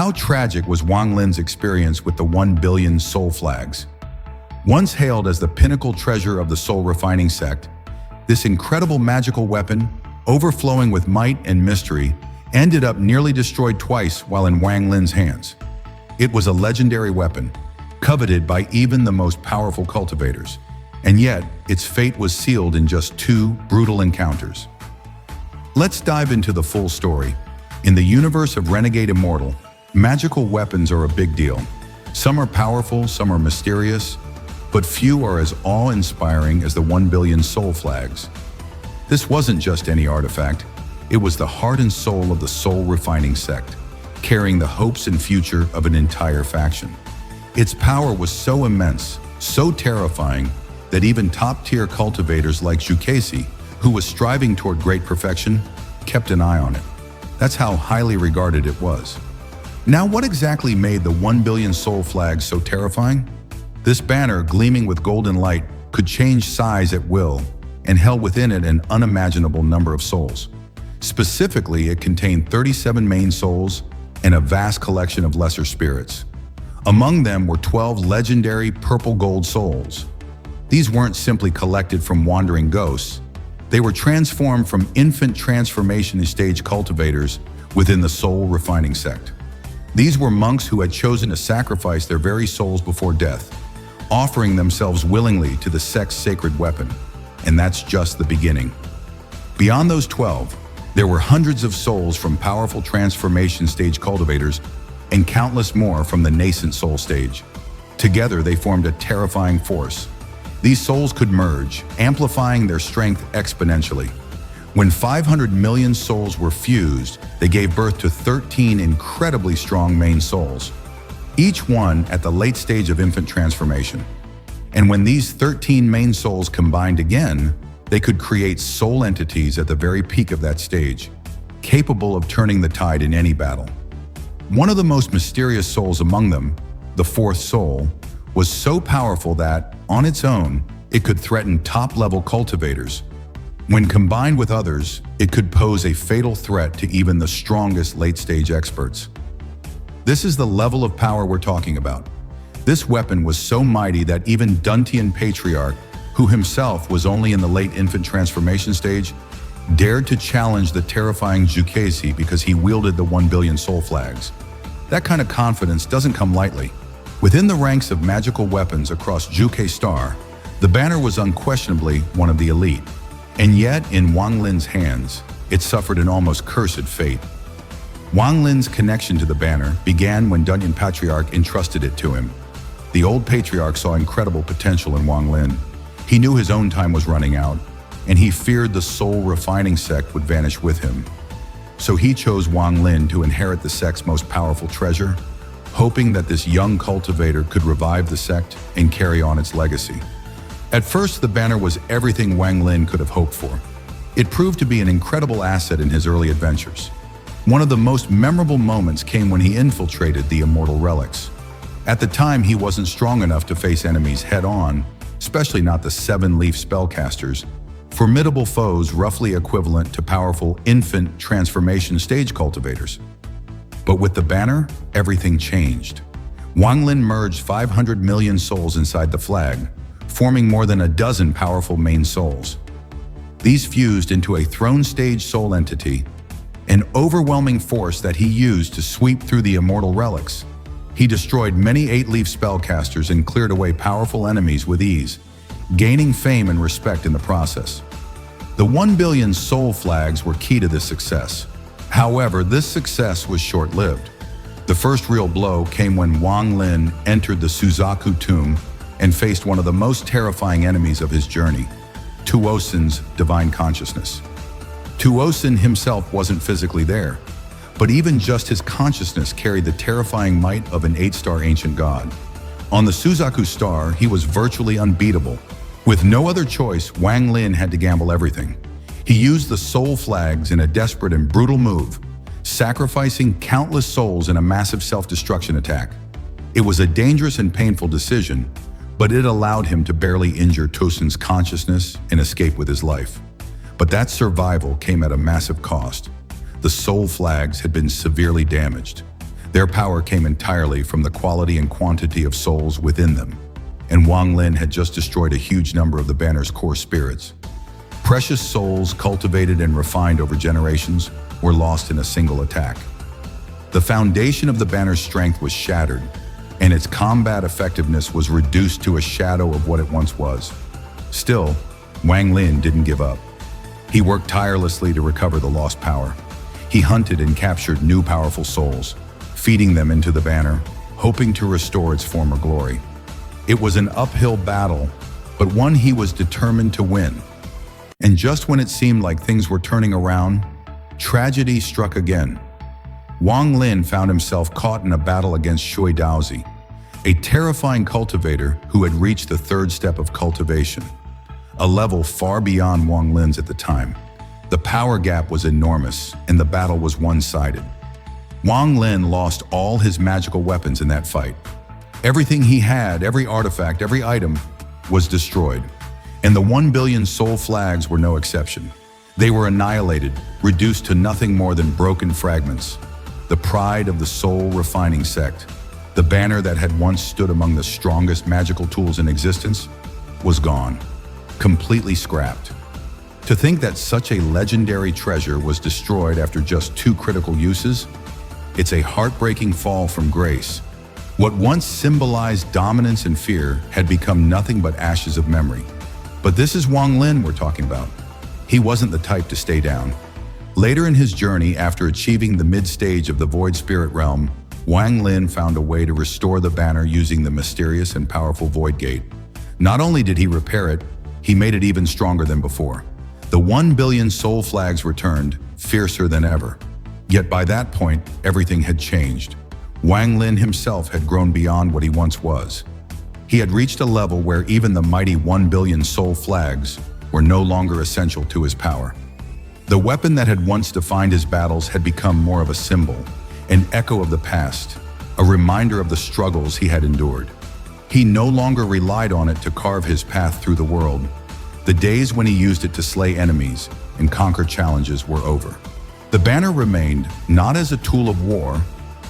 How tragic was Wang Lin's experience with the 1 billion soul flags? Once hailed as the pinnacle treasure of the Soul Refining Sect, this incredible magical weapon, overflowing with might and mystery, ended up nearly destroyed twice while in Wang Lin's hands. It was a legendary weapon, coveted by even the most powerful cultivators, and yet its fate was sealed in just 2 brutal encounters. Let's dive into the full story. In the universe of Renegade Immortal, magical weapons are a big deal. Some are powerful, some are mysterious, but few are as awe-inspiring as the 1 billion soul flags. This wasn't just any artifact, it was the heart and soul of the Soul Refining Sect, carrying the hopes and future of an entire faction. Its power was so immense, so terrifying, that even top-tier cultivators like Zhukaisi, who was striving toward great perfection, kept an eye on it. That's how highly regarded it was. Now, what exactly made the 1 billion soul flags so terrifying? This banner, gleaming with golden light, could change size at will and held within it an unimaginable number of souls. Specifically, it contained 37 main souls and a vast collection of lesser spirits. Among them were 12 legendary purple gold souls. These weren't simply collected from wandering ghosts. They were transformed from infant transformation stage cultivators within the Soul Refining Sect. These were monks who had chosen to sacrifice their very souls before death, offering themselves willingly to the sect's sacred weapon. And that's just the beginning. Beyond those 12, there were hundreds of souls from powerful transformation stage cultivators and countless more from the nascent soul stage. Together, they formed a terrifying force. These souls could merge, amplifying their strength exponentially. When 500 million souls were fused, they gave birth to 13 incredibly strong main souls, each one at the late stage of infant transformation. And when these 13 main souls combined again, they could create soul entities at the very peak of that stage, capable of turning the tide in any battle. One of the most mysterious souls among them, the 4th soul, was so powerful that, on its own, it could threaten top-level cultivators. When combined with others, it could pose a fatal threat to even the strongest late-stage experts. This is the level of power we're talking about. This weapon was so mighty that even Duntian Patriarch, who himself was only in the late infant transformation stage, dared to challenge the terrifying Zhukaisi because he wielded the 1 billion soul flags. That kind of confidence doesn't come lightly. Within the ranks of magical weapons across Zhukai Star, the banner was unquestionably one of the elite. And yet, in Wang Lin's hands, it suffered an almost cursed fate. Wang Lin's connection to the banner began when Duntian Patriarch entrusted it to him. The old patriarch saw incredible potential in Wang Lin. He knew his own time was running out, and he feared the Soul Refining Sect would vanish with him. So he chose Wang Lin to inherit the sect's most powerful treasure, hoping that this young cultivator could revive the sect and carry on its legacy. At first, the banner was everything Wang Lin could have hoped for. It proved to be an incredible asset in his early adventures. One of the most memorable moments came when he infiltrated the immortal relics. At the time, he wasn't strong enough to face enemies head-on, especially not the 7-leaf spellcasters, formidable foes roughly equivalent to powerful infant transformation stage cultivators. But with the banner, everything changed. Wang Lin merged 500 million souls inside the flag, forming more than a dozen powerful main souls. These fused into a throne stage soul entity, an overwhelming force that he used to sweep through the immortal relics. He destroyed many 8-leaf spellcasters and cleared away powerful enemies with ease, gaining fame and respect in the process. The 1 billion soul flags were key to this success. However, this success was short-lived. The first real blow came when Wang Lin entered the Suzaku tomb and faced one of the most terrifying enemies of his journey, Tuosin's divine consciousness. Tuosin himself wasn't physically there, but even just his consciousness carried the terrifying might of an 8-star ancient god. On the Suzaku star, he was virtually unbeatable. With no other choice, Wang Lin had to gamble everything. He used the soul flags in a desperate and brutal move, sacrificing countless souls in a massive self-destruction attack. It was a dangerous and painful decision, but it allowed him to barely injure Tosin's consciousness and escape with his life. But that survival came at a massive cost. The soul flags had been severely damaged. Their power came entirely from the quality and quantity of souls within them, and Wang Lin had just destroyed a huge number of the banner's core spirits. Precious souls, cultivated and refined over generations, were lost in a single attack. The foundation of the banner's strength was shattered, and its combat effectiveness was reduced to a shadow of what it once was. Still, Wang Lin didn't give up. He worked tirelessly to recover the lost power. He hunted and captured new powerful souls, feeding them into the banner, hoping to restore its former glory. It was an uphill battle, but one he was determined to win. And just when it seemed like things were turning around, tragedy struck again. Wang Lin found himself caught in a battle against Shui Daozi, a terrifying cultivator who had reached the third step of cultivation, a level far beyond Wang Lin's at the time. The power gap was enormous, and the battle was one-sided. Wang Lin lost all his magical weapons in that fight. Everything he had, every artifact, every item, was destroyed, and the 1 billion soul flags were no exception. They were annihilated, reduced to nothing more than broken fragments. The pride of the Soul Refining Sect, the banner that had once stood among the strongest magical tools in existence, was gone, completely scrapped. To think that such a legendary treasure was destroyed after just 2 critical uses, it's a heartbreaking fall from grace. What once symbolized dominance and fear had become nothing but ashes of memory. But this is Wang Lin we're talking about. He wasn't the type to stay down. Later in his journey, after achieving the mid-stage of the Void Spirit Realm, Wang Lin found a way to restore the banner using the mysterious and powerful Void Gate. Not only did he repair it, he made it even stronger than before. The 1 billion soul flags returned, fiercer than ever. Yet by that point, everything had changed. Wang Lin himself had grown beyond what he once was. He had reached a level where even the mighty 1 billion soul flags were no longer essential to his power. The weapon that had once defined his battles had become more of a symbol, an echo of the past, a reminder of the struggles he had endured. He no longer relied on it to carve his path through the world. The days when he used it to slay enemies and conquer challenges were over. The banner remained not as a tool of war,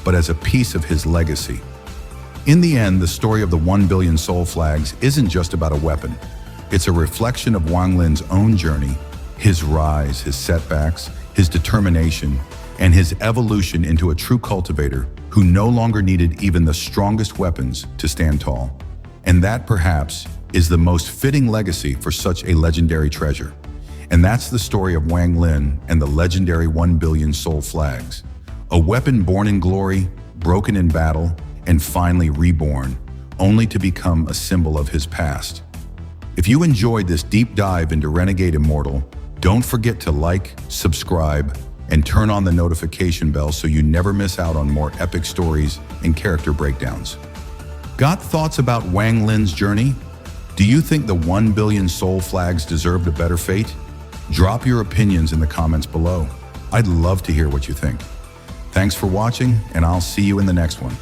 but as a piece of his legacy. In the end, the story of the 1 billion soul flags isn't just about a weapon. It's a reflection of Wang Lin's own journey, his rise, his setbacks, his determination, and his evolution into a true cultivator who no longer needed even the strongest weapons to stand tall. And that, perhaps, is the most fitting legacy for such a legendary treasure. And that's the story of Wang Lin and the legendary 1 billion soul flags. A weapon born in glory, broken in battle, and finally reborn, only to become a symbol of his past. If you enjoyed this deep dive into Renegade Immortal, don't forget to like, subscribe, and turn on the notification bell so you never miss out on more epic stories and character breakdowns. Got thoughts about Wang Lin's journey? Do you think the 1 billion soul flags deserved a better fate? Drop your opinions in the comments below. I'd love to hear what you think. Thanks for watching, and I'll see you in the next one.